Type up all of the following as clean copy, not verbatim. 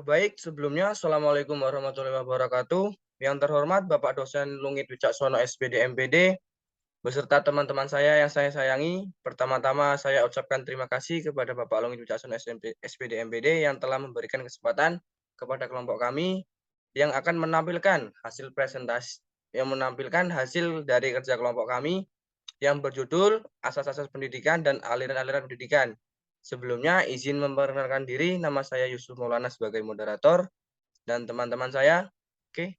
Baik, sebelumnya Assalamualaikum warahmatullahi wabarakatuh. Yang terhormat Bapak Dosen Lungit Wicaksono SPD MPD, beserta teman-teman saya yang saya sayangi. Pertama-tama saya ucapkan terima kasih kepada Bapak Lungit Wicaksono SPD MPD yang telah memberikan kesempatan kepada kelompok kami yang akan menampilkan hasil presentasi, yang menampilkan hasil dari kerja kelompok kami yang berjudul Asas-asas Pendidikan dan Aliran-aliran Pendidikan. Sebelumnya, izin memperkenalkan diri, nama saya Yusuf Maulana sebagai moderator, dan teman-teman saya. Oke.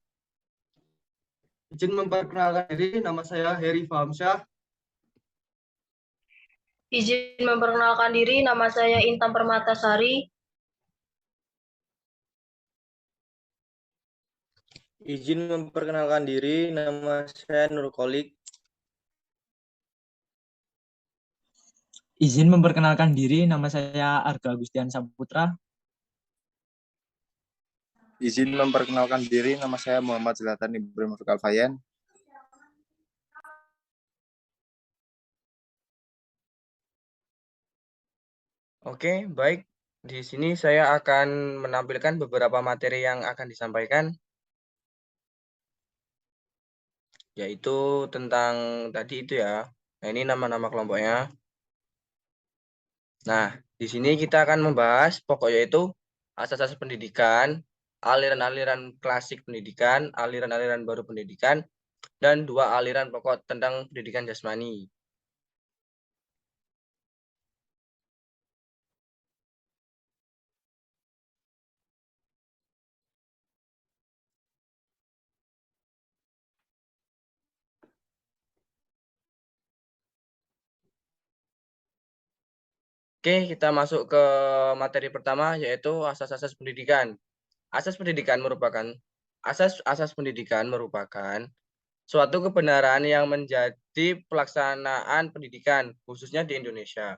Izin memperkenalkan diri, nama saya Heri Fahamsyah. Izin memperkenalkan diri, nama saya Intan Permatasari. Izin memperkenalkan diri, nama saya Nur Kholik. Izin memperkenalkan diri, nama saya Arga Agustian Saputra. Izin memperkenalkan diri, nama saya Muhammad Zlatan Ibrahim Alfayan. Oke, baik. Di sini saya akan menampilkan beberapa materi yang akan disampaikan, yaitu tentang tadi itu ya. Nah, ini nama-nama kelompoknya. Nah, di sini kita akan membahas pokok yaitu asas-asas pendidikan, aliran-aliran klasik pendidikan, aliran-aliran baru pendidikan, dan dua aliran pokok tentang pendidikan jasmani. Oke, kita masuk ke materi pertama yaitu asas-asas pendidikan. Asas pendidikan merupakan suatu kebenaran yang menjadi pelaksanaan pendidikan khususnya di Indonesia.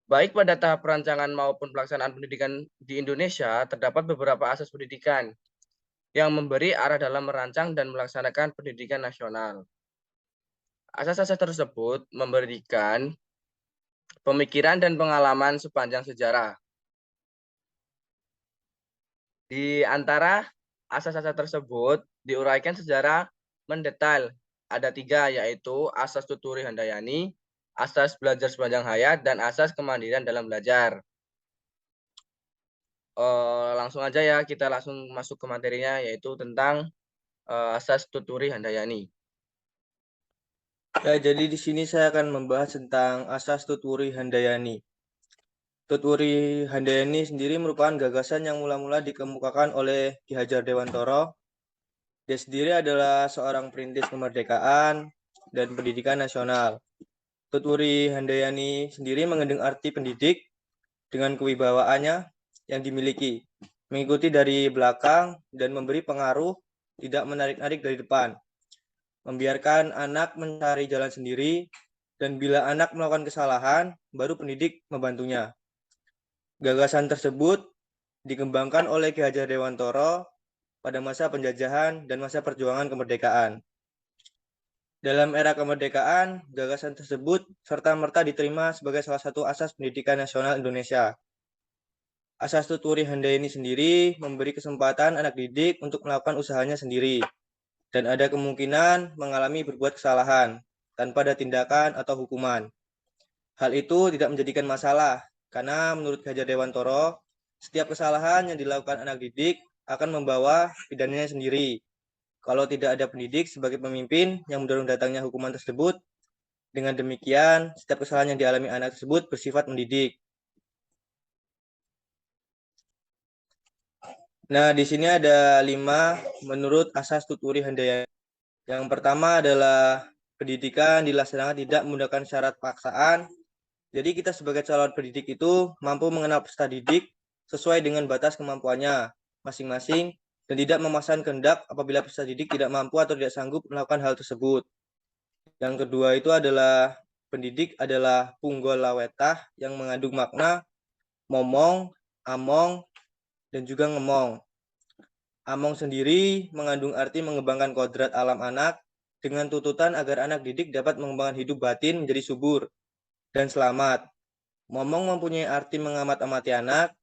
Baik pada tahap perancangan maupun pelaksanaan pendidikan di Indonesia, terdapat beberapa asas pendidikan yang memberi arah dalam merancang dan melaksanakan pendidikan nasional. Asas-asas tersebut memberikan pemikiran dan pengalaman sepanjang sejarah. Di antara asas-asas tersebut diuraikan secara mendetail. Ada 3, yaitu asas tuturi handayani, asas belajar sepanjang hayat, dan asas kemandirian dalam belajar. Langsung aja ya, kita langsung masuk ke materinya, yaitu tentang asas tuturi handayani. Ya, jadi di sini saya akan membahas tentang asas tuturi handayani. Tuturi handayani sendiri merupakan gagasan yang mula-mula dikemukakan oleh Ki Hajar Dewantoro. Dia sendiri adalah seorang perintis kemerdekaan dan pendidikan nasional. Tuturi handayani sendiri mengandung arti pendidik dengan kewibawaannya yang dimiliki, mengikuti dari belakang dan memberi pengaruh, tidak menarik-narik dari depan. Membiarkan anak mencari jalan sendiri, dan bila anak melakukan kesalahan, baru pendidik membantunya. Gagasan tersebut dikembangkan oleh Ki Hajar Dewantoro pada masa penjajahan dan masa perjuangan kemerdekaan. Dalam era kemerdekaan, gagasan tersebut serta-merta diterima sebagai salah satu asas pendidikan nasional Indonesia. Asas tuturi handayani sendiri memberi kesempatan anak didik untuk melakukan usahanya sendiri, dan ada kemungkinan mengalami berbuat kesalahan tanpa ada tindakan atau hukuman. Hal itu tidak menjadikan masalah, karena menurut Ki Hajar Dewantoro, setiap kesalahan yang dilakukan anak didik akan membawa pidananya sendiri. Kalau tidak ada pendidik sebagai pemimpin yang mendorong datangnya hukuman tersebut, dengan demikian setiap kesalahan yang dialami anak tersebut bersifat mendidik. Nah, di sini ada 5 menurut asas tuturi handayani. Yang pertama adalah pendidikan dilaksanakan tidak menggunakan syarat paksaan. Jadi kita sebagai calon pendidik itu mampu mengenal peserta didik sesuai dengan batas kemampuannya masing-masing dan tidak memaksakan kehendak apabila peserta didik tidak mampu atau tidak sanggup melakukan hal tersebut. Yang kedua itu adalah pendidik adalah punggol lawetah yang mengandung makna momong, among, dan juga ngemong. Among sendiri mengandung arti mengembangkan kodrat alam anak dengan tuntutan agar anak didik dapat mengembangkan hidup batin menjadi subur dan selamat. Momong mempunyai arti mengamat-amati anak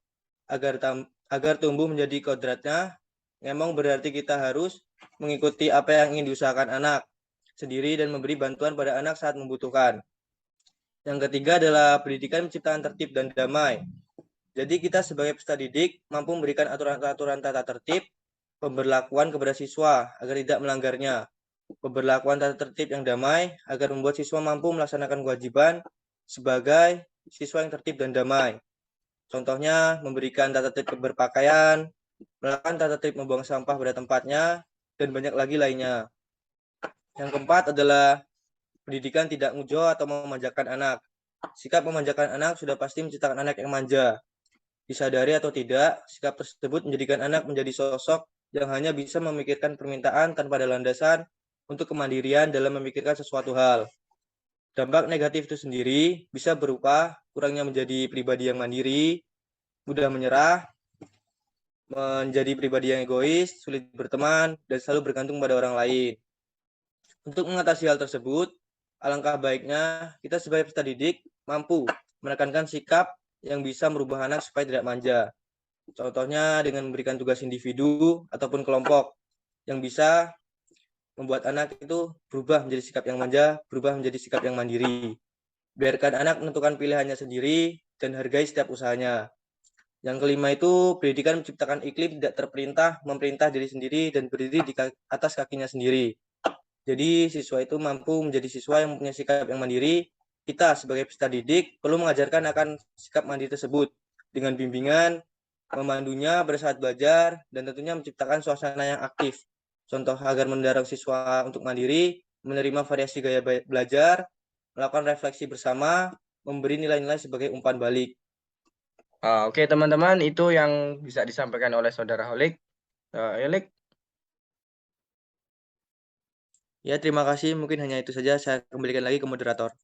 agar tumbuh menjadi kodratnya. Memang berarti kita harus mengikuti apa yang ingin diusahakan anak sendiri dan memberi bantuan pada anak saat membutuhkan. Yang ketiga adalah pendidikan menciptakan tertib dan damai. Jadi kita sebagai peserta didik mampu memberikan aturan-aturan tata tertib, pemberlakuan kepada siswa agar tidak melanggarnya, pemberlakuan tata tertib yang damai agar membuat siswa mampu melaksanakan kewajiban sebagai siswa yang tertib dan damai. Contohnya memberikan tata tertib berpakaian, melakukan tata tertib membuang sampah pada tempatnya, dan banyak lagi lainnya. Yang keempat adalah pendidikan tidak ngujo atau memanjakan anak. Sikap memanjakan anak sudah pasti menciptakan anak yang manja. Disadari atau tidak, sikap tersebut menjadikan anak menjadi sosok yang hanya bisa memikirkan permintaan tanpa ada landasan untuk kemandirian dalam memikirkan sesuatu hal. Dampak negatif itu sendiri bisa berupa kurangnya menjadi pribadi yang mandiri, mudah menyerah, menjadi pribadi yang egois, sulit berteman, dan selalu bergantung pada orang lain. Untuk mengatasi hal tersebut, alangkah baiknya kita sebagai peserta didik mampu menekankan sikap yang bisa merubah anak supaya tidak manja. Contohnya dengan memberikan tugas individu ataupun kelompok yang bisa membuat anak itu berubah menjadi sikap yang manja, berubah menjadi sikap yang mandiri. Biarkan anak menentukan pilihannya sendiri dan hargai setiap usahanya. Yang kelima itu pendidikan menciptakan iklim tidak terperintah, memerintah diri sendiri dan berdiri di atas kakinya sendiri. Jadi siswa itu mampu menjadi siswa yang mempunyai sikap yang mandiri. Kita sebagai peserta didik perlu mengajarkan akan sikap mandiri tersebut dengan bimbingan, memandunya pada saat belajar, dan tentunya menciptakan suasana yang aktif. Contoh agar mendorong siswa untuk mandiri, menerima variasi gaya belajar, melakukan refleksi bersama, memberi nilai-nilai sebagai umpan balik. Oke, teman-teman, itu yang bisa disampaikan oleh Saudara Holik. Holik. Ya, terima kasih. Mungkin hanya itu saja. Saya kembalikan lagi ke moderator.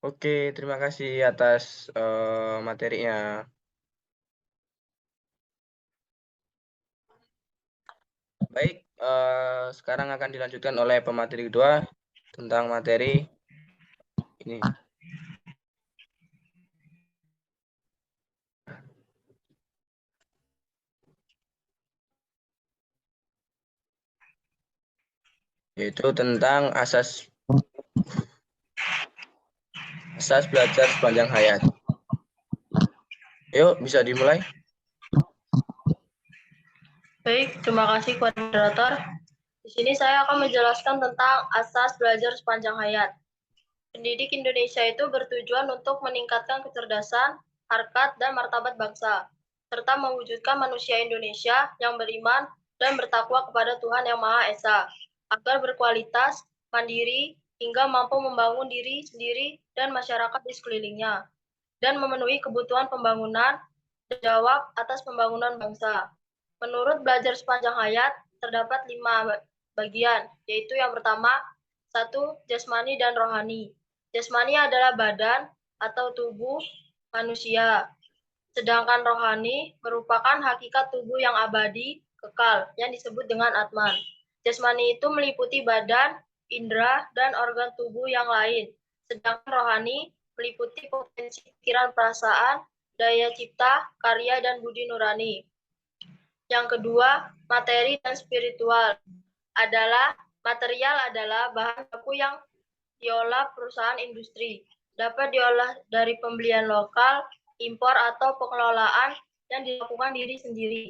Oke, terima kasih atas materinya. Baik, sekarang akan dilanjutkan oleh pemateri kedua tentang materi ini. Yaitu tentang asas belajar sepanjang hayat. Yuk, bisa dimulai. Baik, terima kasih kepada moderator. Di sini saya akan menjelaskan tentang asas belajar sepanjang hayat. Pendidik Indonesia itu bertujuan untuk meningkatkan kecerdasan, harkat, dan martabat bangsa, serta mewujudkan manusia Indonesia yang beriman dan bertakwa kepada Tuhan Yang Maha Esa, agar berkualitas, mandiri, hingga mampu membangun diri sendiri dan masyarakat di sekelilingnya, dan memenuhi kebutuhan pembangunan dan jawab atas pembangunan bangsa. Menurut belajar sepanjang hayat, terdapat 5 bagian, yaitu yang pertama, 1. Jasmani dan rohani. Jasmani adalah badan atau tubuh manusia, sedangkan rohani merupakan hakikat tubuh yang abadi, kekal, yang disebut dengan Atman. Jasmani itu meliputi badan, indera, dan organ tubuh yang lain, sedangkan rohani meliputi potensi pikiran, perasaan, daya cipta, karya, dan budi nurani. Yang kedua, materi dan spiritual. Material adalah bahan baku yang diolah perusahaan industri, dapat diolah dari pembelian lokal, impor, atau pengelolaan yang dilakukan diri sendiri.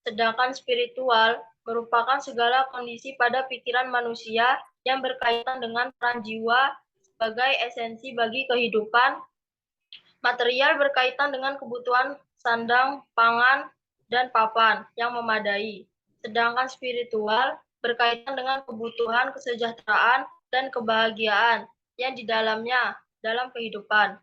Sedangkan spiritual merupakan segala kondisi pada pikiran manusia yang berkaitan dengan peran jiwa sebagai esensi bagi kehidupan. Material berkaitan dengan kebutuhan sandang, pangan, dan papan yang memadai. Sedangkan spiritual berkaitan dengan kebutuhan kesejahteraan dan kebahagiaan yang di dalamnya dalam kehidupan.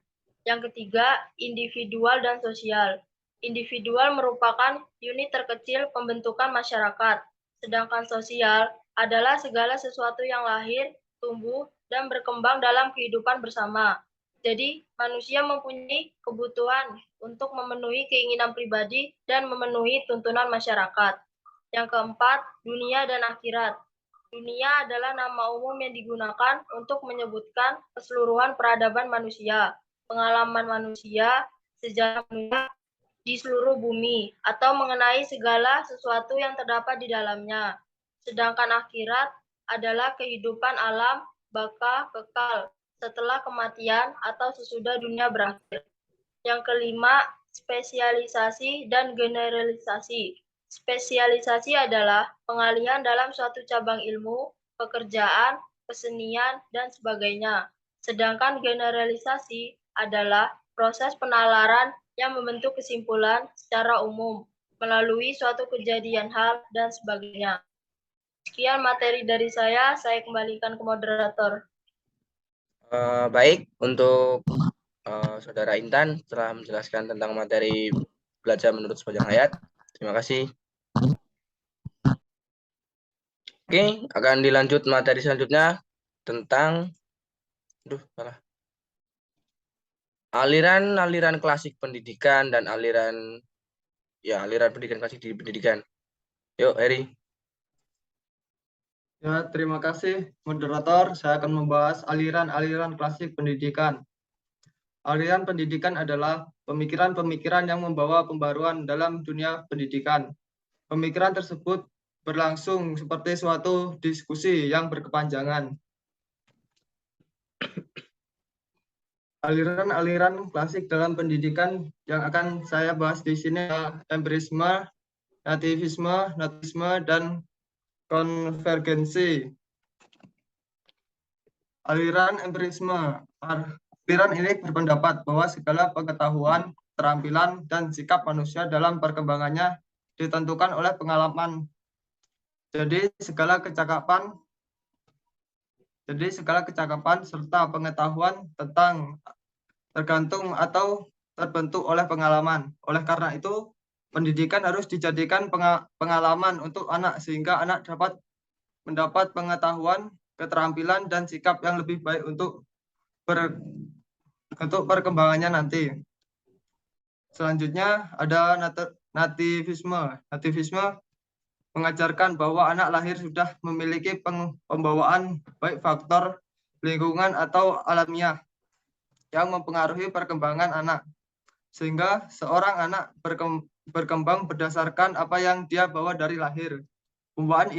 Yang ketiga, individual dan sosial. Individual merupakan unit terkecil pembentukan masyarakat, sedangkan sosial adalah segala sesuatu yang lahir, tumbuh, dan berkembang dalam kehidupan bersama. Jadi, manusia mempunyai kebutuhan untuk memenuhi keinginan pribadi dan memenuhi tuntunan masyarakat. Yang keempat, dunia dan akhirat. Dunia adalah nama umum yang digunakan untuk menyebutkan keseluruhan peradaban manusia, pengalaman manusia, sejarah manusia, di seluruh bumi atau mengenai segala sesuatu yang terdapat di dalamnya. Sedangkan akhirat adalah kehidupan alam baka kekal setelah kematian atau sesudah dunia berakhir. Yang kelima, spesialisasi dan generalisasi. Spesialisasi adalah pengalihan dalam suatu cabang ilmu, pekerjaan, kesenian, dan sebagainya. Sedangkan generalisasi adalah proses penalaran yang membentuk kesimpulan secara umum melalui suatu kejadian hal dan sebagainya. Sekian materi dari saya kembalikan ke moderator. Baik, untuk Saudara Intan telah menjelaskan tentang materi belajar menurut sepanjang hayat. Terima kasih. Oke, akan dilanjut materi selanjutnya tentang aliran klasik pendidikan dan aliran pendidikan klasik di pendidikan. Yuk, Heri. Ya, terima kasih moderator. Saya akan membahas aliran-aliran klasik pendidikan. Aliran pendidikan adalah pemikiran-pemikiran yang membawa pembaruan dalam dunia pendidikan. Pemikiran tersebut berlangsung seperti suatu diskusi yang berkepanjangan. Aliran-aliran klasik dalam pendidikan yang akan saya bahas di sini adalah empirisme, nativisme, dan konvergensi. Aliran empirisme. Aliran ini berpendapat bahwa segala pengetahuan, keterampilan, dan sikap manusia dalam perkembangannya ditentukan oleh pengalaman. Jadi segala kecakapan serta pengetahuan tergantung atau terbentuk oleh pengalaman. Oleh karena itu, pendidikan harus dijadikan pengalaman untuk anak sehingga anak dapat mendapat pengetahuan, keterampilan, dan sikap yang lebih baik untuk perkembangannya nanti. Selanjutnya ada nativisme. Nativisme mengajarkan bahwa anak lahir sudah memiliki pembawaan baik faktor lingkungan atau alamiah yang mempengaruhi perkembangan anak, sehingga seorang anak berkembang berdasarkan apa yang dia bawa dari lahir. Pembawaan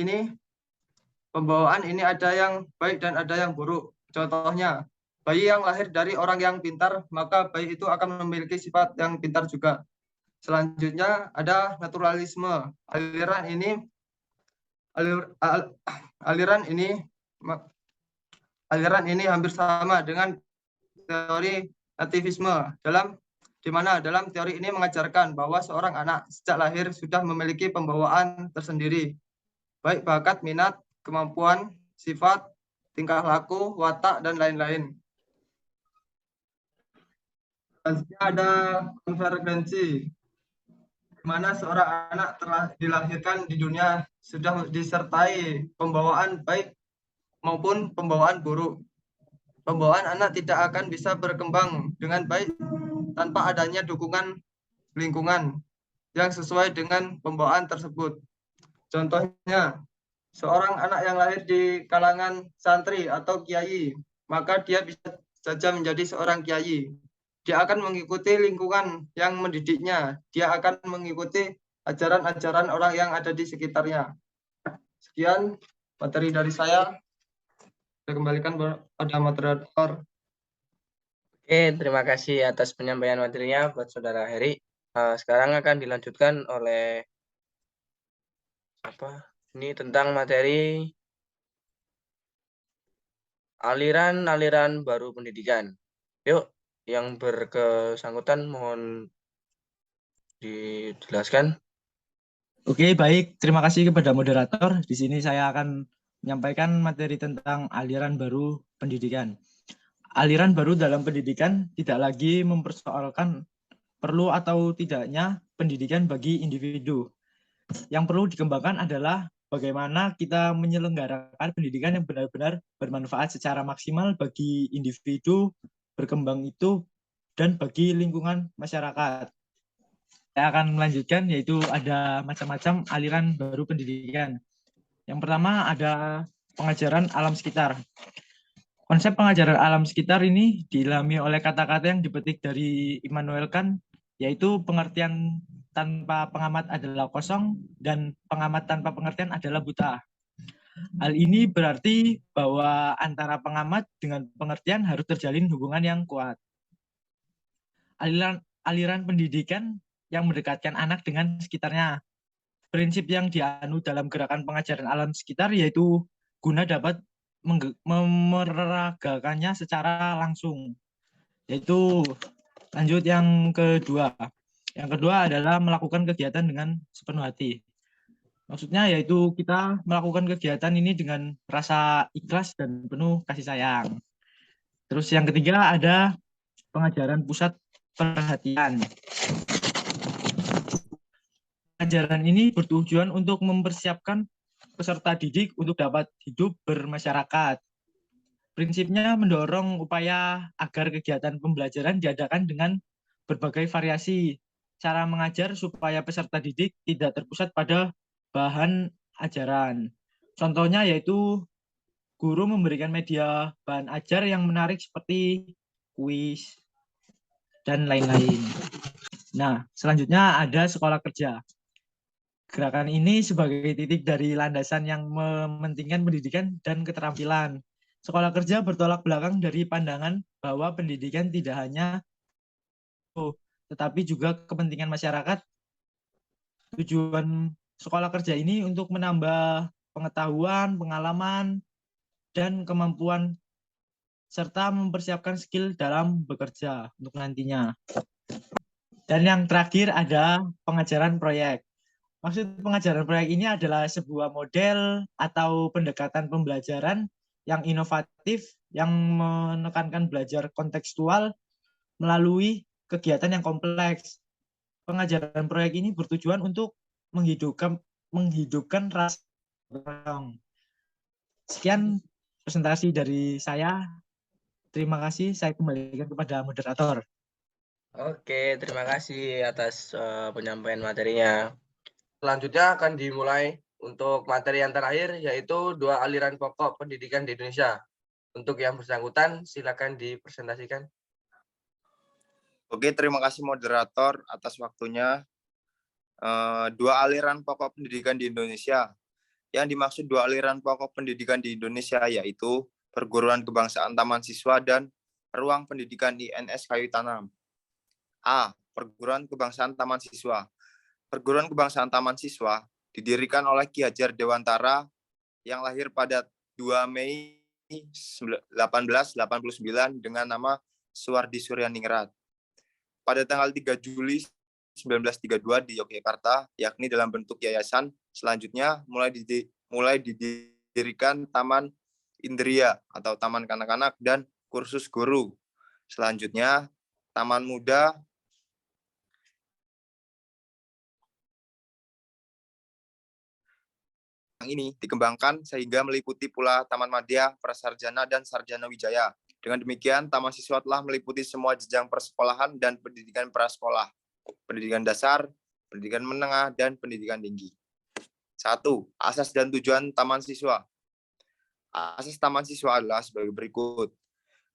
ini ada yang baik dan ada yang buruk. Contohnya, bayi yang lahir dari orang yang pintar, maka bayi itu akan memiliki sifat yang pintar juga. Selanjutnya ada naturalisme. Aliran ini hampir sama dengan teori nativisme, di mana dalam teori ini mengajarkan bahwa seorang anak sejak lahir sudah memiliki pembawaan tersendiri, baik bakat, minat, kemampuan, sifat, tingkah laku, watak, dan lain-lain. Selanjutnya ada konvergensi, di mana seorang anak telah dilahirkan di dunia sudah disertai pembawaan baik maupun pembawaan buruk. Pembawaan anak tidak akan bisa berkembang dengan baik tanpa adanya dukungan lingkungan yang sesuai dengan pembawaan tersebut. Contohnya, seorang anak yang lahir di kalangan santri atau kiai, maka dia bisa saja menjadi seorang kiai. Dia akan mengikuti lingkungan yang mendidiknya. Dia akan mengikuti ajaran-ajaran orang yang ada di sekitarnya. Sekian materi dari saya. Saya kembalikan pada moderator. Oke, terima kasih atas penyampaian materinya buat Saudara Heri. Sekarang akan dilanjutkan oleh ini tentang materi aliran-aliran baru pendidikan. Yuk, yang berkesangkutan mohon dijelaskan. Oke, baik. Terima kasih kepada moderator. Di sini saya akan menyampaikan materi tentang aliran baru pendidikan. Aliran baru dalam pendidikan tidak lagi mempersoalkan perlu atau tidaknya pendidikan bagi individu. Yang perlu dikembangkan adalah bagaimana kita menyelenggarakan pendidikan yang benar-benar bermanfaat secara maksimal bagi individu berkembang itu dan bagi lingkungan masyarakat. Saya akan melanjutkan, yaitu ada macam-macam aliran baru pendidikan. Yang pertama ada pengajaran alam sekitar. Konsep pengajaran alam sekitar ini diilhami oleh kata-kata yang dipetik dari Immanuel Kant yaitu pengertian tanpa pengamat adalah kosong dan pengamat tanpa pengertian adalah buta. Hal ini berarti bahwa antara pengamat dengan pengertian harus terjalin hubungan yang kuat. Aliran pendidikan yang mendekatkan anak dengan sekitarnya. Prinsip yang dianut dalam gerakan pengajaran alam sekitar yaitu guna dapat memeragakannya secara langsung. Yaitu lanjut yang kedua. Yang kedua adalah melakukan kegiatan dengan sepenuh hati. Maksudnya yaitu kita melakukan kegiatan ini dengan rasa ikhlas dan penuh kasih sayang. Terus yang ketiga ada pengajaran pusat perhatian. Pengajaran ini bertujuan untuk mempersiapkan peserta didik untuk dapat hidup bermasyarakat. Prinsipnya mendorong upaya agar kegiatan pembelajaran diadakan dengan berbagai variasi cara mengajar supaya peserta didik tidak terpusat pada bahan ajaran. Contohnya yaitu guru memberikan media bahan ajar yang menarik seperti kuis dan lain-lain. Nah, selanjutnya ada sekolah kerja. Gerakan ini sebagai titik dari landasan yang mementingkan pendidikan dan keterampilan. Sekolah kerja bertolak belakang dari pandangan bahwa pendidikan tidak hanya tetapi juga kepentingan masyarakat. Tujuan sekolah kerja ini untuk menambah pengetahuan, pengalaman, dan kemampuan serta mempersiapkan skill dalam bekerja untuk nantinya. Dan yang terakhir ada pengajaran proyek. Maksud pengajaran proyek ini adalah sebuah model atau pendekatan pembelajaran yang inovatif yang menekankan belajar kontekstual melalui kegiatan yang kompleks. Pengajaran proyek ini bertujuan untuk menghidupkan rasa bertanggung. Sekian presentasi dari saya. Terima kasih. Saya kembalikan kepada moderator. Oke, terima kasih atas penyampaian materinya. Selanjutnya akan dimulai untuk materi yang terakhir, yaitu 2 aliran pokok pendidikan di Indonesia. Untuk yang bersangkutan, silakan dipresentasikan. Oke, terima kasih moderator atas waktunya. 2 aliran pokok pendidikan di Indonesia. Yang dimaksud 2 aliran pokok pendidikan di Indonesia yaitu Perguruan Kebangsaan Taman Siswa dan Ruang Pendidikan INS Kayu Tanam. A. Perguruan Kebangsaan Taman Siswa. Perguruan Kebangsaan Taman Siswa didirikan oleh Ki Hajar Dewantara yang lahir pada 2 Mei 1889 dengan nama Suwardi Suryaningrat. Pada tanggal 3 Juli 1932 di Yogyakarta, yakni dalam bentuk yayasan. Selanjutnya mulai didirikan Taman Indria atau Taman Kanak-kanak dan kursus guru. Selanjutnya Taman Muda ini dikembangkan sehingga meliputi pula Taman Madya, Prasarjana, dan Sarjana Wijaya. Dengan demikian, Taman Siswa telah meliputi semua jenjang persekolahan dan pendidikan prasekolah, pendidikan dasar, pendidikan menengah, dan pendidikan tinggi. 1. Asas dan tujuan Taman Siswa. Asas Taman Siswa adalah sebagai berikut.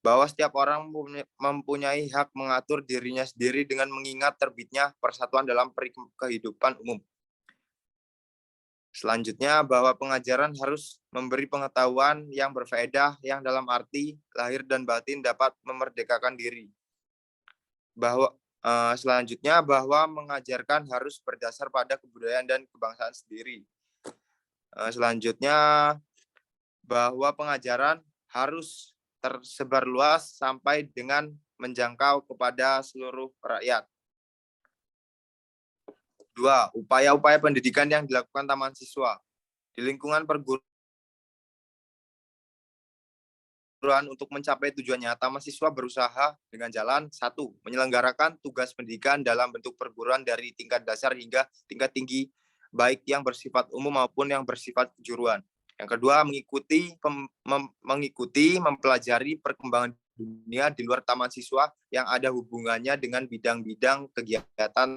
Bahwa setiap orang mempunyai hak mengatur dirinya sendiri dengan mengingat terbitnya persatuan dalam kehidupan umum. Selanjutnya, bahwa pengajaran harus memberi pengetahuan yang berfaedah, yang dalam arti lahir dan batin dapat memerdekakan diri. Selanjutnya, bahwa mengajarkan harus berdasar pada kebudayaan dan kebangsaan sendiri. Selanjutnya, bahwa pengajaran harus tersebar luas sampai dengan menjangkau kepada seluruh rakyat. 2. Upaya-upaya pendidikan yang dilakukan Taman Siswa. Di lingkungan perguruan untuk mencapai tujuannya, Taman Siswa berusaha dengan jalan 1. Menyelenggarakan tugas pendidikan dalam bentuk perguruan dari tingkat dasar hingga tingkat tinggi, baik yang bersifat umum maupun yang bersifat kejuruan. Yang kedua, mempelajari perkembangan dunia di luar Taman Siswa yang ada hubungannya dengan bidang-bidang kegiatan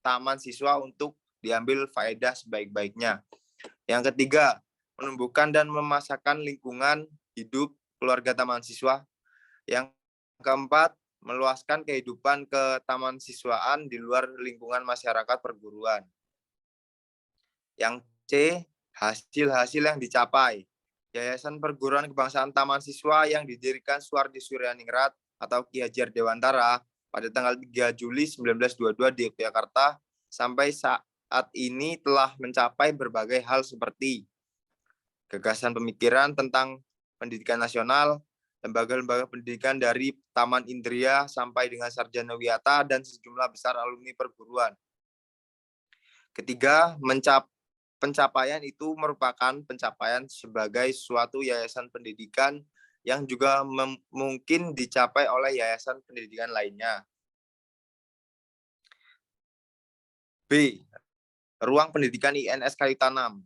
Taman Siswa untuk diambil faedah sebaik-baiknya. Yang ketiga, menumbuhkan dan memasakkan lingkungan hidup keluarga Taman Siswa. Yang keempat, meluaskan kehidupan ke taman siswaan di luar lingkungan masyarakat perguruan. Yang C, hasil-hasil yang dicapai. Yayasan Perguruan Kebangsaan Taman Siswa yang didirikan Suwardi Suryaningrat atau Ki Hajar Dewantara pada tanggal 3 Juli 1922 di Yogyakarta sampai saat ini telah mencapai berbagai hal seperti gagasan pemikiran tentang pendidikan nasional, lembaga-lembaga pendidikan dari Taman Indria sampai dengan Sarjana Wiyata dan sejumlah besar alumni perguruan. Ketiga, pencapaian itu merupakan pencapaian sebagai suatu yayasan pendidikan yang juga mungkin dicapai oleh yayasan pendidikan lainnya. B. Ruang pendidikan INS Kayu Tanam.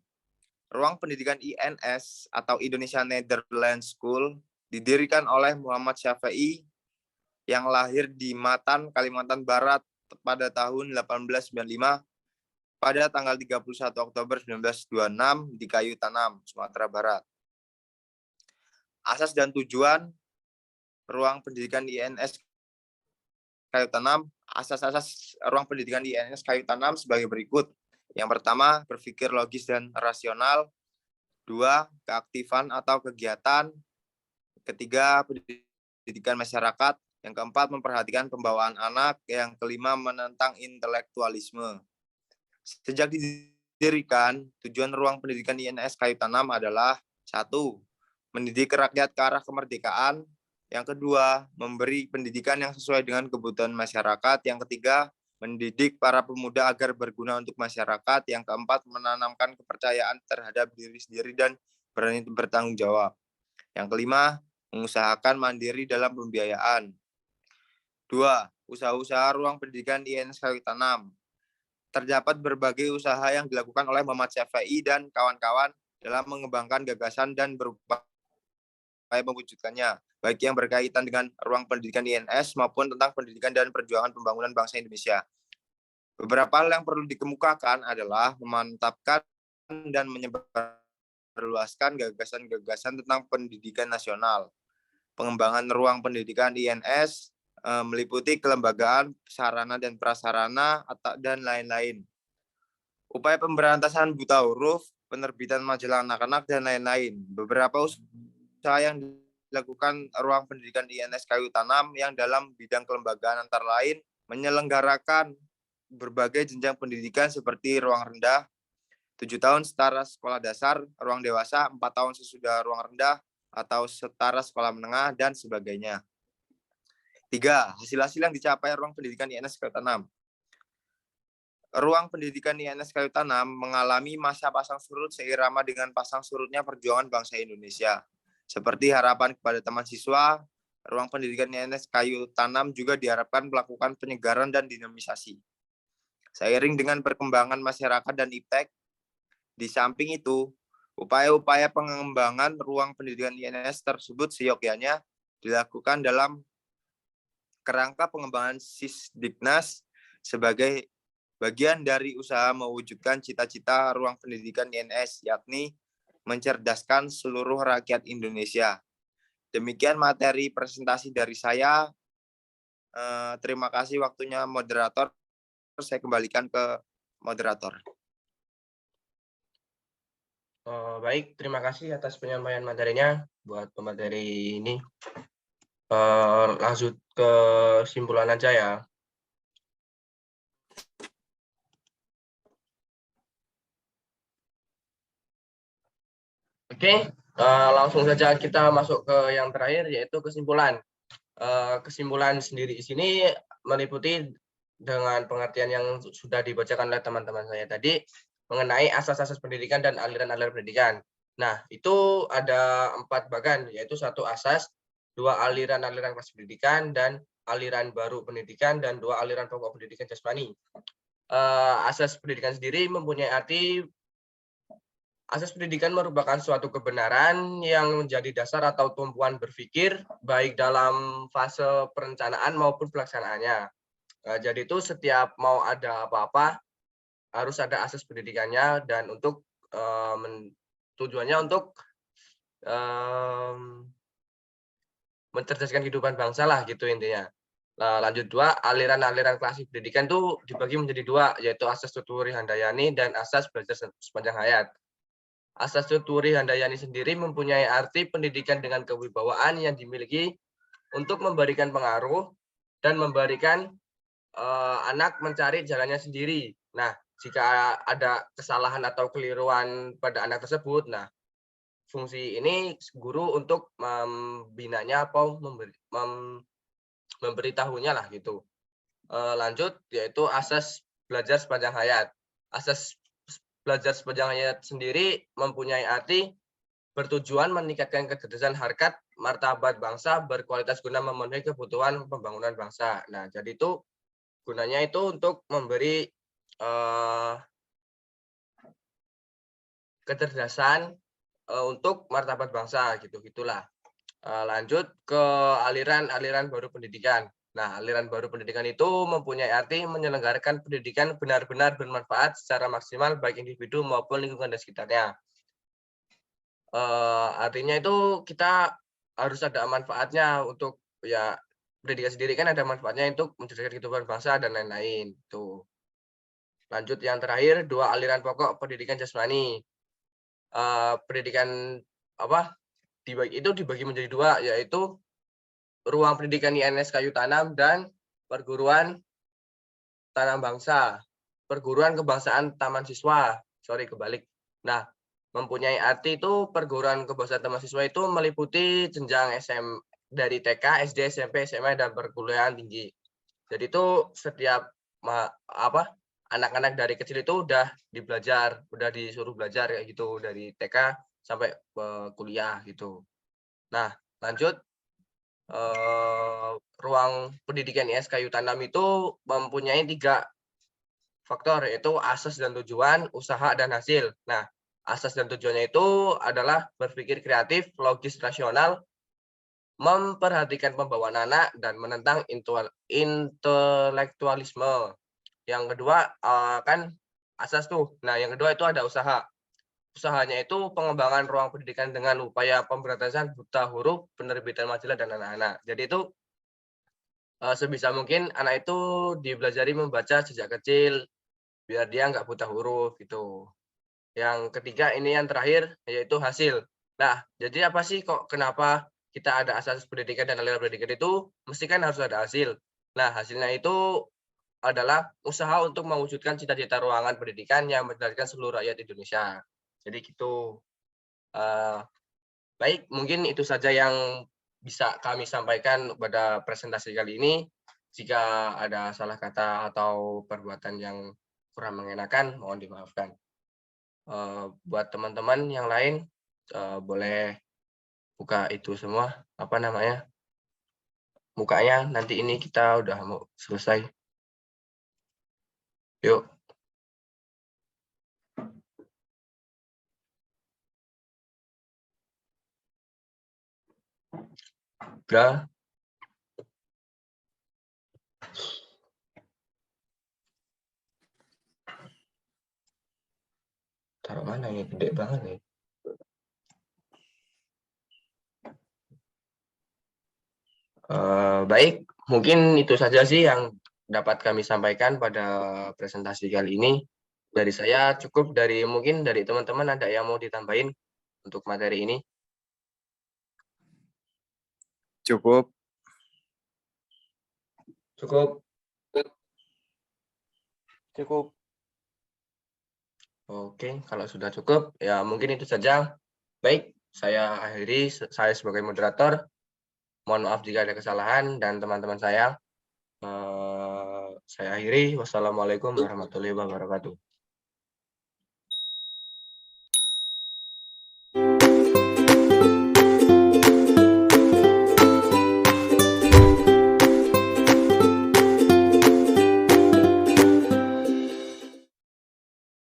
Ruang pendidikan INS atau Indonesia Netherlands School didirikan oleh Muhammad Syafi'i yang lahir di Matan, Kalimantan Barat pada tahun 1895 pada tanggal 31 Oktober 1926 di Kayu Tanam, Sumatera Barat. Asas dan tujuan ruang pendidikan INS Kayu Tanam, asas-asas ruang pendidikan INS Kayu Tanam sebagai berikut. Yang pertama, berpikir logis dan rasional. 2, keaktifan atau kegiatan. Ketiga, pendidikan masyarakat. Yang keempat, memperhatikan pembawaan anak. Yang kelima, menentang intelektualisme. Sejak didirikan, tujuan ruang pendidikan INS Kayu Tanam adalah 1. Mendidik rakyat ke arah kemerdekaan. Yang kedua, memberi pendidikan yang sesuai dengan kebutuhan masyarakat. Yang ketiga, mendidik para pemuda agar berguna untuk masyarakat. Yang keempat, menanamkan kepercayaan terhadap diri sendiri dan berani bertanggung jawab. Yang kelima, mengusahakan mandiri dalam pembiayaan. 2. Usaha-usaha ruang pendidikan INS Kayu Tanam. Terdapat berbagai usaha yang dilakukan oleh Muhammad Syafi'i dan kawan-kawan dalam mengembangkan gagasan dan berupaya mewujudkannya, baik yang berkaitan dengan ruang pendidikan INS maupun tentang pendidikan dan perjuangan pembangunan bangsa Indonesia. Beberapa hal yang perlu dikemukakan adalah memantapkan dan menyebarluaskan gagasan-gagasan tentang pendidikan nasional. Pengembangan ruang pendidikan INS meliputi kelembagaan, sarana dan prasarana, dan lain-lain. Upaya pemberantasan buta huruf, penerbitan majalah anak-anak, dan lain-lain. Beberapa usaha yang dilakukan ruang pendidikan INS Kayu Tanam yang dalam bidang kelembagaan antara lain menyelenggarakan berbagai jenjang pendidikan seperti ruang rendah, 7 tahun setara sekolah dasar, ruang dewasa, 4 tahun sesudah ruang rendah, atau setara sekolah menengah, dan sebagainya. 3. Hasil-hasil yang dicapai ruang pendidikan INS Kayu Tanam. Ruang pendidikan INS Kayu Tanam mengalami masa pasang surut seirama dengan pasang surutnya perjuangan bangsa Indonesia. Seperti harapan kepada teman siswa, ruang pendidikan INS Kayu Tanam juga diharapkan melakukan penyegaran dan dinamisasi. Seiring dengan perkembangan masyarakat dan iptek, di samping itu, upaya-upaya pengembangan ruang pendidikan INS tersebut seyogyanya dilakukan dalam kerangka pengembangan Sisdiknas sebagai bagian dari usaha mewujudkan cita-cita ruang pendidikan INS, yakni mencerdaskan seluruh rakyat Indonesia. Demikian materi presentasi dari saya. Terima kasih waktunya moderator. Saya kembalikan ke moderator. Baik, terima kasih atas penyampaian materinya buat pemateri ini. Lanjut ke kesimpulan aja ya. Oke, langsung saja kita masuk ke yang terakhir, yaitu kesimpulan. Kesimpulan sendiri di sini meliputi dengan pengertian yang sudah dibacakan oleh teman-teman saya tadi mengenai asas-asas pendidikan dan aliran-aliran pendidikan. Nah, itu ada 4 bagan, yaitu 1 asas, 2 aliran-aliran kelas pendidikan, dan aliran baru pendidikan, dan 2 aliran pokok pendidikan jasmani. Asas pendidikan sendiri mempunyai arti asas pendidikan merupakan suatu kebenaran yang menjadi dasar atau tumpuan berpikir, baik dalam fase perencanaan maupun pelaksanaannya. Jadi itu setiap mau ada apa-apa, harus ada asas pendidikannya, dan untuk tujuannya untuk mencerdaskan kehidupan bangsa lah, gitu intinya. Nah, lanjut 2, aliran-aliran klasik pendidikan itu dibagi menjadi 2, yaitu asas tuturi handayani dan asas belajar sepanjang hayat. Asas tuturi handayani sendiri mempunyai arti pendidikan dengan kewibawaan yang dimiliki untuk memberikan pengaruh dan memberikan anak mencari jalannya sendiri. Nah, jika ada kesalahan atau keliruan pada anak tersebut, nah fungsi ini guru untuk membinanya atau memberitahunya lah gitu. Lanjut yaitu asas belajar sepanjang hayat. Asas belajar sepanjang hayat sendiri mempunyai arti bertujuan meningkatkan kecerdasan harkat martabat bangsa berkualitas guna memenuhi kebutuhan pembangunan bangsa. Nah, jadi itu gunanya itu untuk memberi kecerdasan untuk martabat bangsa gitu-gitulah. Lanjut ke aliran-aliran baru pendidikan. Nah, aliran baru pendidikan itu mempunyai arti menyelenggarakan pendidikan benar-benar bermanfaat secara maksimal baik individu maupun lingkungan di sekitarnya. Artinya itu kita harus ada manfaatnya untuk ya pendidikan sendiri kan ada manfaatnya untuk mencerdaskan kehidupan bangsa dan lain-lain. Tuh. Lanjut yang terakhir 2 aliran pokok pendidikan jasmani. Pendidikan apa? Dibagi menjadi 2 yaitu ruang pendidikan INS Kayu Tanam dan perguruan tanam bangsa, perguruan kebangsaan taman siswa, kebalik. Nah, mempunyai arti itu perguruan kebangsaan taman siswa itu meliputi jenjang dari TK, SD, SMP, SMA dan perkuliahan tinggi. Jadi itu setiap anak-anak dari kecil itu udah disuruh belajar kayak gitu dari TK sampai kuliah gitu. Nah, lanjut ruang pendidikan INS Kayu Tanam itu mempunyai 3 faktor yaitu asas dan tujuan, usaha dan hasil. Nah, asas dan tujuannya itu adalah berpikir kreatif, logis, rasional, memperhatikan pembawaan anak dan menentang intelektualisme. Yang kedua kan asas tuh. Nah, yang kedua itu ada usaha. Usahanya itu pengembangan ruang pendidikan dengan upaya pemberantasan buta huruf, penerbitan majalah dan anak-anak. Jadi itu sebisa mungkin anak itu dipelajari membaca sejak kecil biar dia nggak buta huruf gitu. Yang ketiga ini yang terakhir yaitu hasil. Nah, jadi apa sih kok kenapa kita ada asas pendidikan dan aliran pendidikan itu mesti kan harus ada hasil. Nah, hasilnya itu adalah usaha untuk mewujudkan cita-cita ruangan pendidikan yang mencerdaskan seluruh rakyat Indonesia. Jadi gitu. Baik, mungkin itu saja yang bisa kami sampaikan pada presentasi kali ini. Jika ada salah kata atau perbuatan yang kurang mengenakan, mohon dimaafkan. Buat teman-teman yang lain, boleh buka itu semua, mukanya. Nanti ini kita udah mau selesai. Yuk. Udah. Taruh mana ini? Gede banget nih. Baik, mungkin itu saja sih yang dapat kami sampaikan pada presentasi kali ini. Dari saya cukup, mungkin dari teman-teman ada yang mau ditambahin untuk materi ini? Cukup. Cukup. Cukup. Oke, kalau sudah cukup, ya mungkin itu saja. Baik, saya akhiri, saya sebagai moderator. Mohon maaf jika ada kesalahan, dan teman-teman saya akhiri. Wassalamualaikum warahmatullahi wabarakatuh.